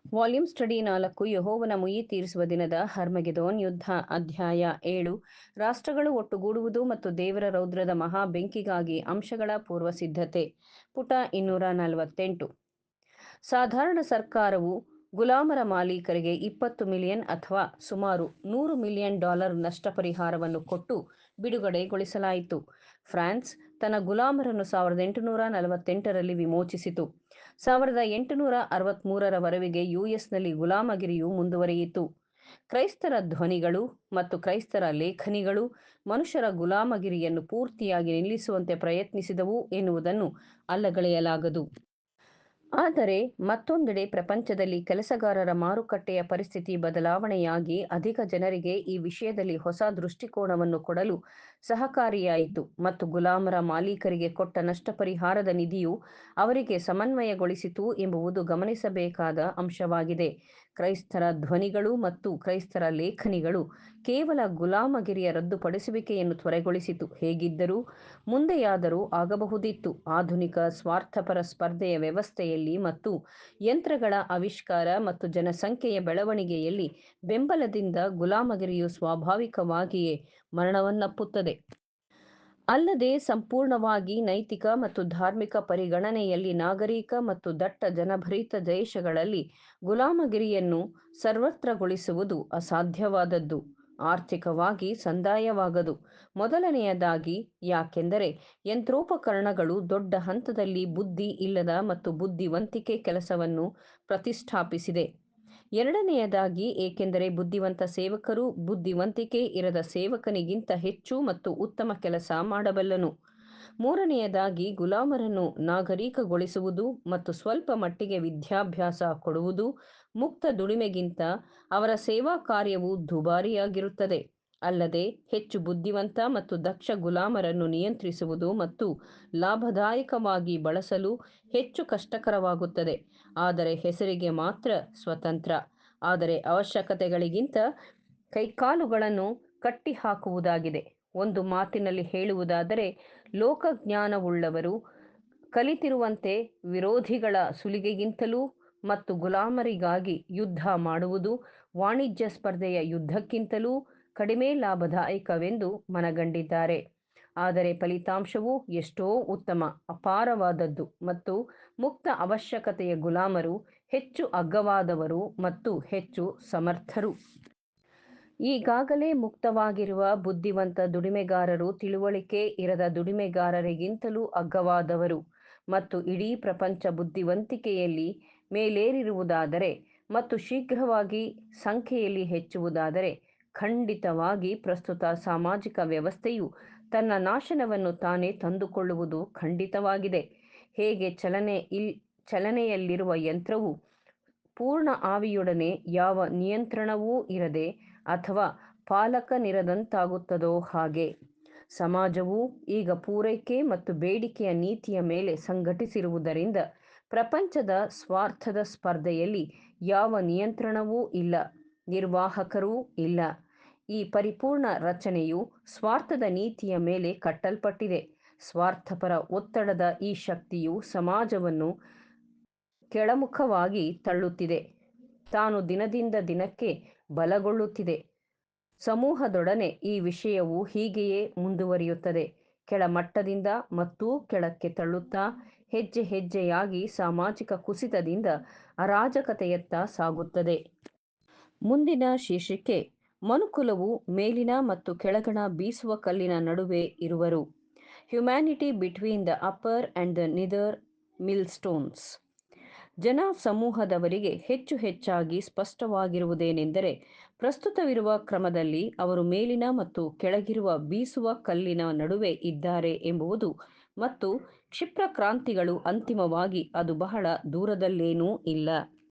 Volume study 4 ಯೆಹೋವನ ಮುಯ್ಯಿ ತೀರಿಸುವ ದಿನದ ಹರ್ಮಗೆದೋನ್ ಯುದ್ಧ ಅಧ್ಯಾಯ 7 ರಾಷ್ಟ್ರಗಳು ಒಟ್ಟುಗೂಡುವುದು ಮತ್ತು ದೇವರ ರೌದ್ರದ ಮಹಾ ಬೆಂಕಿಗಾಗಿ ಅಂಶಗಳ ಪೂರ್ವಸಿದ್ಧತೆ. ಪುಟ 248. ಸಾಧಾರಣ ಸರ್ಕಾರವು ಗುಲಾಮರ ಮಾಲೀಕರಿಗೆ 20 ಮಿಲಿಯನ್ ಅಥವಾ ಸುಮಾರು $100 ಮಿಲಿಯನ್ ನಷ್ಟಪರಿಹಾರವನ್ನು ಕೊಟ್ಟು ಬಿಡುಗಡೆಗೊಳಿಸಲಾಯಿತು. ಫ್ರಾನ್ಸ್ ತನ್ನ ಗುಲಾಮರನ್ನು 1848ರಲ್ಲಿ ವಿಮೋಚಿಸಿತು. 1863ರವರೆಗೆ ಯುಎಸ್ನಲ್ಲಿ ಗುಲಾಮಗಿರಿಯು ಮುಂದುವರಿಯಿತು. ಕ್ರೈಸ್ತರ ಧ್ವನಿಗಳು ಮತ್ತು ಕ್ರೈಸ್ತರ ಲೇಖನಿಗಳು ಮನುಷ್ಯರ ಗುಲಾಮಗಿರಿಯನ್ನು ಪೂರ್ತಿಯಾಗಿ ನಿಲ್ಲಿಸುವಂತೆ ಪ್ರಯತ್ನಿಸಿದವು ಎನ್ನುವುದನ್ನು ಅಲ್ಲಗಳೆಯಲಾಗದು. ಆದರೆ ಮತ್ತೊಂದೆಡೆ ಪ್ರಪಂಚದಲ್ಲಿ ಕೆಲಸಗಾರರ ಮಾರುಕಟ್ಟೆಯ ಪರಿಸ್ಥಿತಿ ಬದಲಾವಣೆಯಾಗಿ ಅಧಿಕ ಜನರಿಗೆ ಈ ವಿಷಯದಲ್ಲಿ ಹೊಸ ದೃಷ್ಟಿಕೋನವನ್ನು ಕೊಡಲು ಸಹಕಾರಿಯಾಯಿತು ಮತ್ತು ಗುಲಾಮರ ಮಾಲೀಕರಿಗೆ ಕೊಟ್ಟ ನಷ್ಟಪರಿಹಾರದ ನಿಧಿಯು ಅವರಿಗೆ ಸಮನ್ವಯಗೊಳಿಸಿತು ಎಂಬುದು ಗಮನಿಸಬೇಕಾದ ಅಂಶವಾಗಿದೆ. ಕ್ರೈಸ್ತರ ಧ್ವನಿಗಳು ಮತ್ತು ಕ್ರೈಸ್ತರ ಲೇಖನಿಗಳು ಕೇವಲ ಗುಲಾಮಗಿರಿಯ ರದ್ದುಪಡಿಸುವಿಕೆಯನ್ನು ತ್ವರೆಗೊಳಿಸಿತು. ಹೇಗಿದ್ದರೂ ಮುಂದೆಯಾದರೂ ಆಗಬಹುದಿತ್ತು. ಆಧುನಿಕ ಸ್ವಾರ್ಥಪರ ಸ್ಪರ್ಧೆಯ ವ್ಯವಸ್ಥೆಯಲ್ಲಿ ಮತ್ತು ಯಂತ್ರಗಳ ಆವಿಷ್ಕಾರ ಮತ್ತು ಜನಸಂಖ್ಯೆಯ ಬೆಳವಣಿಗೆಯಲ್ಲಿ ಬೆಂಬಲದಿಂದ ಗುಲಾಮಗಿರಿಯು ಸ್ವಾಭಾವಿಕವಾಗಿಯೇ ಮರಣವನ್ನಪ್ಪುತ್ತದೆ. ಅಲ್ಲದೆ ಸಂಪೂರ್ಣವಾಗಿ ನೈತಿಕ ಮತ್ತು ಧಾರ್ಮಿಕ ಪರಿಗಣನೆಯಲ್ಲಿ ನಾಗರಿಕ ಮತ್ತು ದಟ್ಟ ಜನಭರಿತ ದೇಶಗಳಲ್ಲಿ ಗುಲಾಮಗಿರಿಯನ್ನು ಸರ್ವತ್ರಗೊಳಿಸುವುದು ಅಸಾಧ್ಯವಾದದ್ದು. ಆರ್ಥಿಕವಾಗಿ ಸಂದಾಯವಾಗದು. ಮೊದಲನೆಯದಾಗಿ ಯಾಕೆಂದರೆ ಯಂತ್ರೋಪಕರಣಗಳು ದೊಡ್ಡ ಹಂತದಲ್ಲಿ ಬುದ್ಧಿ ಇಲ್ಲದ ಮತ್ತು ಬುದ್ಧಿವಂತಿಕೆ ಕೆಲಸವನ್ನು ಪ್ರತಿಷ್ಠಾಪಿಸಿದೆ. ಎರಡನೆಯದಾಗಿ ಏಕೆಂದರೆ ಬುದ್ಧಿವಂತ ಸೇವಕರು ಬುದ್ಧಿವಂತಿಕೆ ಇರದ ಸೇವಕನಿಗಿಂತ ಹೆಚ್ಚು ಮತ್ತು ಉತ್ತಮ ಕೆಲಸ ಮಾಡಬಲ್ಲನು. ಮೂರನೆಯದಾಗಿ ಗುಲಾಮರನ್ನು ನಾಗರಿಕಗೊಳಿಸುವುದು ಮತ್ತು ಸ್ವಲ್ಪ ಮಟ್ಟಿಗೆ ವಿದ್ಯಾಭ್ಯಾಸ ಕೊಡುವುದು ಮುಕ್ತ ದುಡಿಮೆಗಿಂತ ಅವರ ಸೇವಾ ಕಾರ್ಯವು ದುಬಾರಿಯಾಗಿರುತ್ತದೆ. ಅಲ್ಲದೆ ಹೆಚ್ಚು ಬುದ್ಧಿವಂತ ಮತ್ತು ದಕ್ಷ ಗುಲಾಮರನ್ನು ನಿಯಂತ್ರಿಸುವುದು ಮತ್ತು ಲಾಭದಾಯಕವಾಗಿ ಬಳಸಲು ಹೆಚ್ಚು ಕಷ್ಟಕರವಾಗುತ್ತದೆ. ಆದರೆ ಹೆಸರಿಗೆ ಮಾತ್ರ ಸ್ವತಂತ್ರ, ಆದರೆ ಅವಶ್ಯಕತೆಗಳಿಗಿಂತ ಕೈಕಾಲುಗಳನ್ನು ಕಟ್ಟಿಹಾಕುವುದಾಗಿದೆ. ಒಂದು ಮಾತಿನಲ್ಲಿ ಹೇಳುವುದಾದರೆ, ಲೋಕಜ್ಞಾನವುಳ್ಳವರು ಕಲಿತಿರುವಂತೆ ವಿರೋಧಿಗಳ ಸುಲಿಗೆಗಿಂತಲೂ ಮತ್ತು ಗುಲಾಮರಿಗಾಗಿ ಯುದ್ಧ ಮಾಡುವುದು ವಾಣಿಜ್ಯ ಸ್ಪರ್ಧೆಯ ಯುದ್ಧಕ್ಕಿಂತಲೂ ಕಡಿಮೆ ಲಾಭದಾಯಕವೆಂದು ಮನಗಂಡಿದ್ದಾರೆ. ಆದರೆ ಫಲಿತಾಂಶವು ಎಷ್ಟೋ ಉತ್ತಮ, ಅಪಾರವಾದದ್ದು ಮತ್ತು ಮುಕ್ತ ಅವಶ್ಯಕತೆಯ ಗುಲಾಮರು ಹೆಚ್ಚು ಅಗ್ಗವಾದವರು ಮತ್ತು ಹೆಚ್ಚು ಸಮರ್ಥರು. ಈಗಾಗಲೇ ಮುಕ್ತವಾಗಿರುವ ಬುದ್ಧಿವಂತ ದುಡಿಮೆಗಾರರು ತಿಳುವಳಿಕೆ ಇರದ ದುಡಿಮೆಗಾರರಿಗಿಂತಲೂ ಅಗ್ಗವಾದವರು ಮತ್ತು ಇಡೀ ಪ್ರಪಂಚ ಬುದ್ಧಿವಂತಿಕೆಯಲ್ಲಿ ಮೇಲೇರಿರುವುದಾದರೆ ಮತ್ತು ಶೀಘ್ರವಾಗಿ ಸಂಖ್ಯೆಯಲ್ಲಿ ಹೆಚ್ಚುವುದಾದರೆ ಖಂಡಿತವಾಗಿ ಪ್ರಸ್ತುತ ಸಾಮಾಜಿಕ ವ್ಯವಸ್ಥೆಯು ತನ್ನ ನಾಶನವನ್ನು ತಾನೇ ತಂದುಕೊಳ್ಳುವುದು ಖಂಡಿತವಾಗಿದೆ. ಹೇಗೆ ಚಲನೆಯಲ್ಲಿರುವ ಯಂತ್ರವು ಪೂರ್ಣ ಆವಿಯೊಡನೆ ಯಾವ ನಿಯಂತ್ರಣವೂ ಇರದೆ ಅಥವಾ ಪಾಲಕನಿರದಂತಾಗುತ್ತದೋ ಹಾಗೆ ಸಮಾಜವು ಈಗ ಪೂರೈಕೆ ಮತ್ತು ಬೇಡಿಕೆಯ ನೀತಿಯ ಮೇಲೆ ಸಂಘಟಿಸಿರುವುದರಿಂದ ಪ್ರಪಂಚದ ಸ್ವಾರ್ಥದ ಸ್ಪರ್ಧೆಯಲ್ಲಿ ಯಾವ ನಿಯಂತ್ರಣವೂ ಇಲ್ಲ, ನಿರ್ವಾಹಕರೂ ಇಲ್ಲ. ಈ ಪರಿಪೂರ್ಣ ರಚನೆಯು ಸ್ವಾರ್ಥದ ನೀತಿಯ ಮೇಲೆ ಕಟ್ಟಲ್ಪಟ್ಟಿದೆ. ಸ್ವಾರ್ಥಪರ ಒತ್ತಡದ ಈ ಶಕ್ತಿಯು ಸಮಾಜವನ್ನು ಕೆಳಮುಖವಾಗಿ ತಳ್ಳುತ್ತಿದೆ. ತಾನು ದಿನದಿಂದ ದಿನಕ್ಕೆ ಬಲಗೊಳ್ಳುತ್ತಿದೆ. ಸಮೂಹದೊಡನೆ ಈ ವಿಷಯವು ಹೀಗೆಯೇ ಮುಂದುವರಿಯುತ್ತದೆ. ಕೆಳಮಟ್ಟದಿಂದ ಮತ್ತೂ ಕೆಳಕ್ಕೆ ತಳ್ಳುತ್ತಾ ಹೆಜ್ಜೆ ಹೆಜ್ಜೆಯಾಗಿ ಸಾಮಾಜಿಕ ಕುಸಿತದಿಂದ ಅರಾಜಕತೆಯತ್ತ ಸಾಗುತ್ತದೆ. ಮುಂದಿನ ಶೀರ್ಷಿಕೆ ಮನುಕುಲವು ಮೇಲಿನ ಮತ್ತು ಕೆಳಗಣ ಬೀಸುವ ಕಲ್ಲಿನ ನಡುವೆ ಇರುವರು. Humanity between the upper and the nether millstones. ಜನ ಸಮೂಹದವರಿಗೆ ಹೆಚ್ಚು ಹೆಚ್ಚಾಗಿ ಸ್ಪಷ್ಟವಾಗಿರುವುದೇನೆಂದರೆ, ಪ್ರಸ್ತುತವಿರುವ ಕ್ರಮದಲ್ಲಿ ಅವರು ಮೇಲಿನ ಮತ್ತು ಕೆಳಗಿರುವ ಬೀಸುವ ಕಲ್ಲಿನ ನಡುವೆ ಇದ್ದಾರೆ ಎಂಬುದು ಮತ್ತು ಕ್ಷಿಪ್ರ ಕ್ರಾಂತಿಗಳು ಅಂತಿಮವಾಗಿ ಅದು ಬಹಳ ದೂರದಲ್ಲೇನೂ ಇಲ್ಲ.